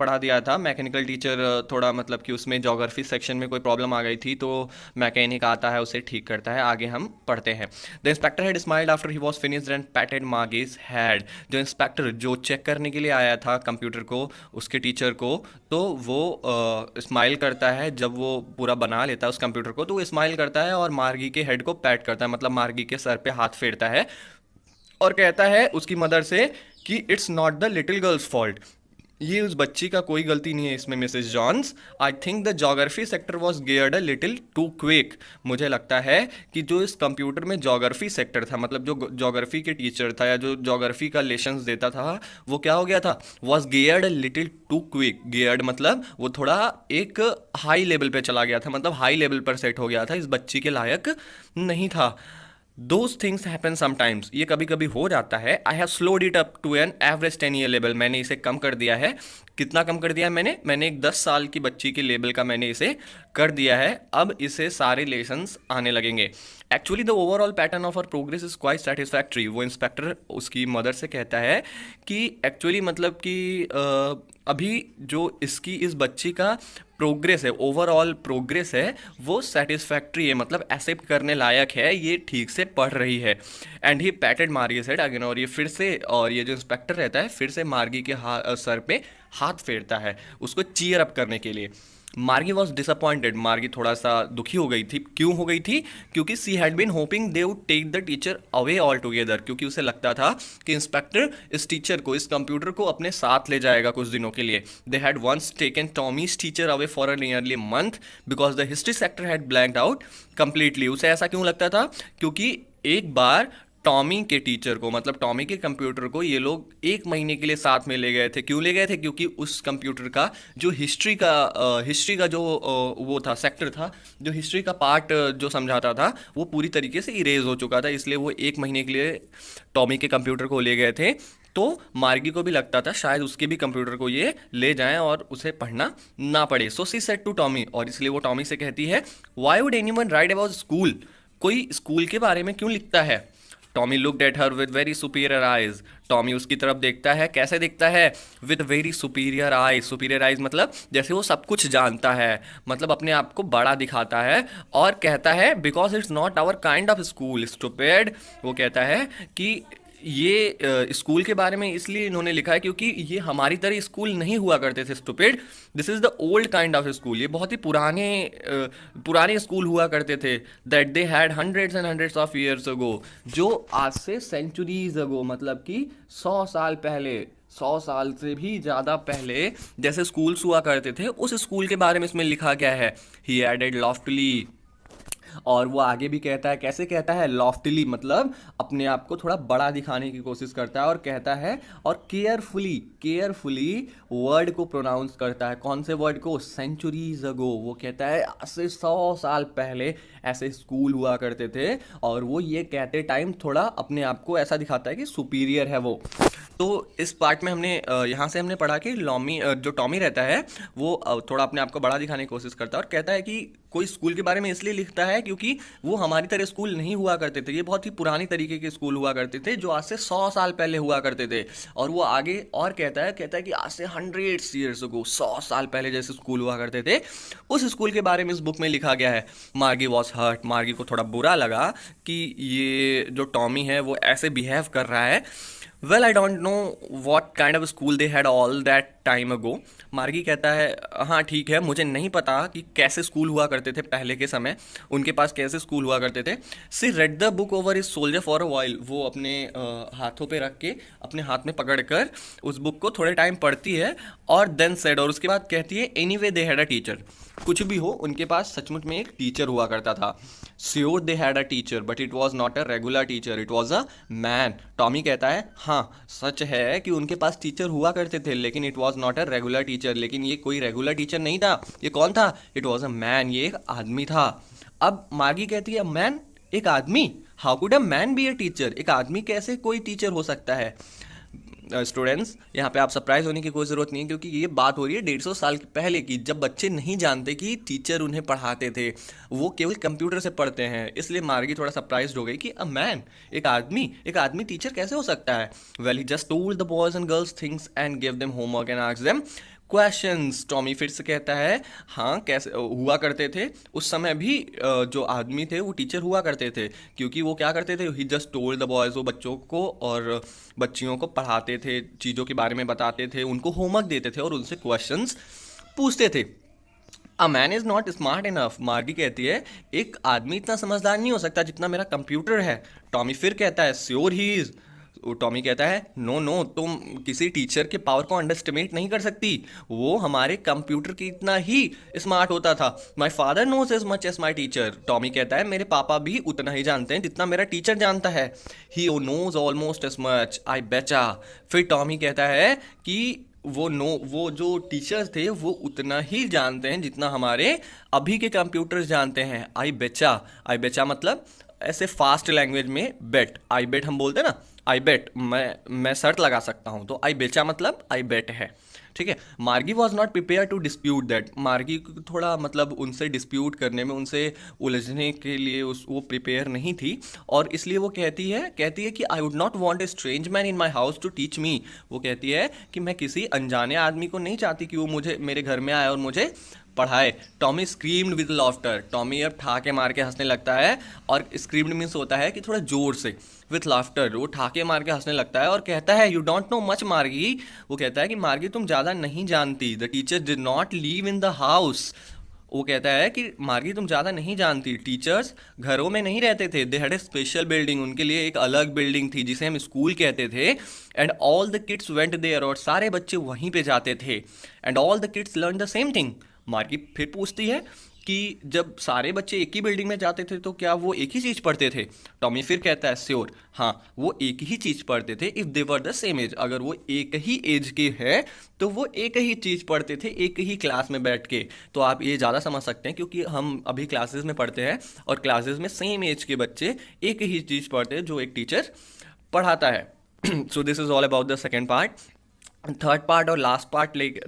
पढ़ा दिया था। मैकेनिकल टीचर थोड़ा मतलब कि उसमें ज्योग्राफी सेक्शन में कोई प्रॉब्लम आ गई थी, तो मैकेनिक आता है उसे ठीक करता है। आगे हम पढ़ते हैं। The inspector had smiled after he was finished and patted Margie's head. जो इंस्पेक्टर जो चेक करने के लिए आया था कंप्यूटर को, उसके टीचर को, तो वो स्माइल करता है जब वो पूरा बना लेता है उस कंप्यूटर को, तो वो स्माइल करता है और मार्गी के हेड को पैट करता है, मतलब मार्गी के सर पे हाथ फेरता है और कहता है उसकी मदर से कि it's not the little girl's fault, ये उस बच्ची का कोई गलती नहीं है इसमें Mrs Jones. I think the geography sector was geared a little too quick. मुझे लगता है कि जो इस कंप्यूटर में जोग्राफी सेक्टर था, मतलब जो जोग्राफी के टीचर था या जो जोग्राफी का लेसन्स देता था, वो क्या हो गया था, was geared a little too quick. Geared मतलब वो थोड़ा एक हाई लेवल पे चला गया था, मतलब हाई लेवल पर सेट हो गया था, इस बच्ची के लायक नहीं था। दोज थिंग्स हैपन समटाइम्स, ये कभी कभी हो जाता है। I have slowed it up to an average 10 year level, मैंने इसे कम कर दिया है। कितना कम कर दिया है मैंने एक 10 साल की बच्ची के लेवल का मैंने इसे कर दिया है। अब इसे सारे लेसन्स आने लगेंगे। Actually the overall pattern of our progress is quite satisfactory. वो इंस्पेक्टर उसकी मदर से कहता है कि एक्चुअली मतलब कि अभी जो इसकी इस बच्ची का प्रोग्रेस है, ओवरऑल प्रोग्रेस है, वो सेटिस्फैक्ट्री है, मतलब एक्सेप्ट करने लायक है, ये ठीक से पढ़ रही है। एंड ही पैटेड मार्गी सेड अगेन, और ये फिर से, और ये जो इंस्पेक्टर रहता है फिर से मार्गी के सर पे हाथ फेरता है उसको चीयर अप करने के लिए। मार्गी वॉज डिसअपॉइंटेड, मार्गी थोड़ा सा दुखी हो गई थी। क्यों हो गई थी? क्योंकि she had been hoping they would take the teacher away all together, क्योंकि उसे लगता था कि इंस्पेक्टर इस टीचर को, इस कंप्यूटर को अपने साथ ले जाएगा कुछ दिनों के लिए। They had once taken Tommy's teacher away for a nearly month because the history sector had blanked out completely. उसे ऐसा क्यों लगता था? क्योंकि एक बार टॉमी के टीचर को, मतलब टॉमी के कंप्यूटर को, ये लोग 1 महीने के लिए साथ में ले गए थे। क्यों ले गए थे? क्योंकि उस कंप्यूटर का जो हिस्ट्री का जो वो था, सेक्टर था, जो हिस्ट्री का पार्ट जो समझाता था, वो पूरी तरीके से इरेज हो चुका था, इसलिए वो 1 महीने के लिए टॉमी के कंप्यूटर को ले गए थे। तो मार्गी को भी लगता था शायद उसके भी कंप्यूटर को ये ले जाएं और उसे पढ़ना ना पड़े। सो सी सेड टू टॉमी, और इसलिए वो टॉमी से कहती है, why would anyone right about school, कोई स्कूल के बारे में क्यों लिखता है? Tommy looked at her with very superior eyes. Tommy उसकी तरफ देखता है, कैसे देखता है? With very superior eyes. Superior eyes मतलब जैसे वो सब कुछ जानता है, मतलब अपने आप को बड़ा दिखाता है, और कहता है because it's not our kind of school stupid. वो कहता है कि ये स्कूल के बारे में इसलिए इन्होंने लिखा है क्योंकि ये हमारी तरह स्कूल नहीं हुआ करते थे stupid. This is the old kind of school, ये बहुत ही पुराने स्कूल हुआ करते थे। That they had hundreds and hundreds of years ago, जो आज से सेंचुरीज अगो, मतलब कि 100 साल पहले, 100 साल से भी ज़्यादा पहले जैसे स्कूल्स हुआ करते थे, उस स्कूल के बारे में इसमें लिखा गया है। ही एडेड लॉफ्टली, और वो आगे भी कहता है, कैसे कहता है? लॉफ्टली मतलब अपने आप को थोड़ा बड़ा दिखाने की कोशिश करता है, और कहता है, और केयरफुली, केयरफुली वर्ड को प्रोनाउंस करता है। कौन से वर्ड को? Centuries ago. वो कहता है आज से 100 साल पहले ऐसे स्कूल हुआ करते थे, और वो ये कहते टाइम थोड़ा अपने आप को ऐसा दिखाता है कि सुपीरियर है वो। तो इस पार्ट में हमने यहाँ से हमने पढ़ा कि जो टॉमी रहता है वो थोड़ा अपने आप को बड़ा दिखाने की कोशिश करता है, और कहता है कि कोई स्कूल के बारे में इसलिए लिखता है क्योंकि वो हमारी तरह स्कूल नहीं हुआ करते थे, ये बहुत ही पुरानी तरीके के स्कूल हुआ करते थे जो आज से 100 साल पहले हुआ करते थे। और वो आगे और कहता है कि आज से 100 ईयर्स अगो, 100 साल पहले जैसे स्कूल हुआ करते थे, उस स्कूल के बारे में इस बुक में लिखा गया है। मार्गी वॉज हर्ट, मार्गी को थोड़ा बुरा लगा कि ये जो टॉमी है वो ऐसे बिहेव कर रहा है। Well I don't know what kind of school they had all that time ago. मार्गी कहता है, हाँ ठीक है, मुझे नहीं पता कि कैसे स्कूल हुआ करते थे पहले के समय, उनके पास कैसे स्कूल हुआ करते थे। See read the book over is soldier for a while. वो अपने हाथों पे रख के, अपने हाथ में पकड़ कर उस बुक को थोड़े टाइम पढ़ती है, और देन सेड, और उसके बाद कहती है, any way they had a teacher. कुछ भी हो, उनके पास सचमुच में एक टीचर हुआ करता था। Sure they had a teacher but it was not a regular teacher, it was a man. Tommy कहता है, हाँ सच है कि उनके पास टीचर हुआ करते थे, लेकिन it was not a regular teacher, लेकिन ये कोई रेगुलर टीचर नहीं था। ये कौन था? इट वॉज अ मैन, ये एक आदमी था। अब मार्गी कहती है, मैन, एक आदमी? How could a man be a teacher? एक आदमी कैसे कोई टीचर हो सकता है? स्टूडेंट्स, यहाँ पे आप सरप्राइज होने की कोई ज़रूरत नहीं है, क्योंकि ये बात हो रही है 150 साल पहले की, जब बच्चे नहीं जानते कि टीचर उन्हें पढ़ाते थे, वो केवल कंप्यूटर से पढ़ते हैं। इसलिए मार्गी थोड़ा सरप्राइज हो गई कि अ मैन, एक आदमी टीचर कैसे हो सकता है? Well he just told the boys and girls things and give them homework and asked them questions, Tommy फिर से कहता है हाँ कैसे हुआ करते थे उस समय भी। जो आदमी थे वो टीचर हुआ करते थे, क्योंकि वो क्या करते थे, ही जस्ट टोल्ड द बॉयज़, वो बच्चों को और बच्चियों को पढ़ाते थे, चीज़ों के बारे में बताते थे, उनको होमवर्क देते थे और उनसे क्वेश्चंस पूछते थे। A man is not smart enough, मार्गी कहती है एक आदमी इतना समझदार नहीं हो सकता जितना मेरा कंप्यूटर है। टॉमी फिर कहता है श्योर ही इज़। टॉमी कहता है नो नो, तुम किसी टीचर के पावर को अंडरस्टिमेट नहीं कर सकती, वो हमारे कंप्यूटर की इतना ही स्मार्ट होता था। My father knows as much as my teacher, Tommy कहता है मेरे पापा भी उतना ही जानते हैं जितना मेरा टीचर जानता है। He knows almost as much as बेचा। फिर टॉमी कहता है कि वो जो टीचर्स थे वो उतना ही जानते हैं जितना हमारे अभी के कंप्यूटर्स जानते हैं। आई बेचा मतलब ऐसे फास्ट लैंग्वेज में बेट, आई बेट हम बोलते हैं ना, आई बेट मैं शर्त लगा सकता हूँ, तो आई बेचा मतलब आई बेट है। ठीक है। Margie was not prepare to dispute that, Margie को थोड़ा मतलब उनसे डिस्प्यूट करने में, उनसे उलझने के लिए वो प्रिपेयर नहीं थी, और इसलिए वो कहती है कि I would not want a strange man in my house to teach me. वो कहती है कि मैं किसी अनजाने आदमी को नहीं चाहती कि वो मुझे मेरे घर में आए और मुझे पढ़ाए। Tommy screamed with laughter, Tommy अब ठाके मार के हंसने लगता है, और स्क्रीम्ड मीन्स होता है कि थोड़ा जोर से, विथ लाफ्टर वो ठाके मार के हंसने लगता है और कहता है यू डोंट नो मच मार्गी। वो कहता है कि मार्गी तुम ज़्यादा नहीं जानती, the teacher did not leave in the house. वो कहता है कि मार्गी तुम ज़्यादा नहीं जानती, टीचर्स घरों में नहीं रहते थे, they had a special building, उनके लिए एक अलग बिल्डिंग थी जिसे हम स्कूल कहते थे। And all the kids went there, और सारे बच्चे वहीं पे जाते थे। And all the kids learn the same thing. Margie फिर पूछती है कि जब सारे बच्चे एक ही बिल्डिंग में जाते थे तो क्या वो एक ही चीज़ पढ़ते थे? टॉमी फिर कहता है श्योर, हाँ वो एक ही चीज़ पढ़ते थे, if they were the same age, अगर वो एक ही एज के हैं तो वो एक ही चीज़ पढ़ते थे एक ही क्लास में बैठ के। तो आप ये ज़्यादा समझ सकते हैं क्योंकि हम अभी क्लासेस में पढ़ते हैं और क्लासेस में सेम एज के बच्चे एक ही चीज़ पढ़ते हैं जो एक टीचर पढ़ाता है। So this is all about the second part. Third part और लास्ट पार्ट